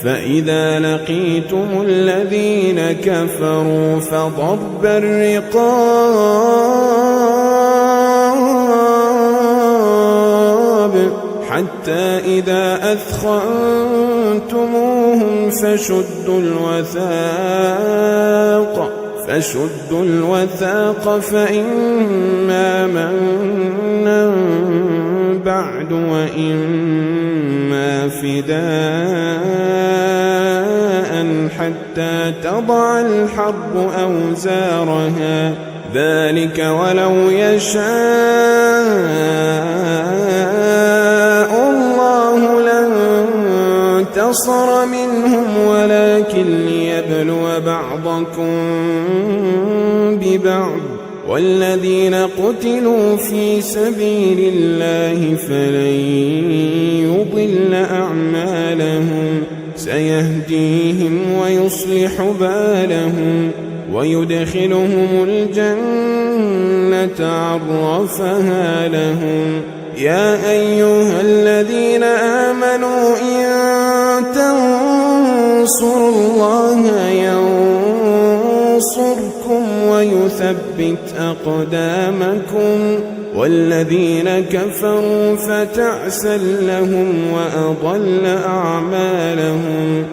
فإذا لقيتم الذين كفروا فضرب الرقاب حتى إذا أثخنتموهم فشدوا الوثاق فإما منا بعد وإما فداء حتى تضع الحرب أوزارها ذلك ولو يشاء الله لانتصر منهم ولكن ليبلو بعضكم ببعض والذين قتلوا في سبيل الله فلن يضل أعمالهم سيهديهم ويصلح بالهم ويدخلهم الجنة عرفها لهم يا أيها الذين آمنوا إن تنصروا الله ينصركم ويثبت أقدامكم والذين كفروا فتعسا لهم وأضل أعمالهم.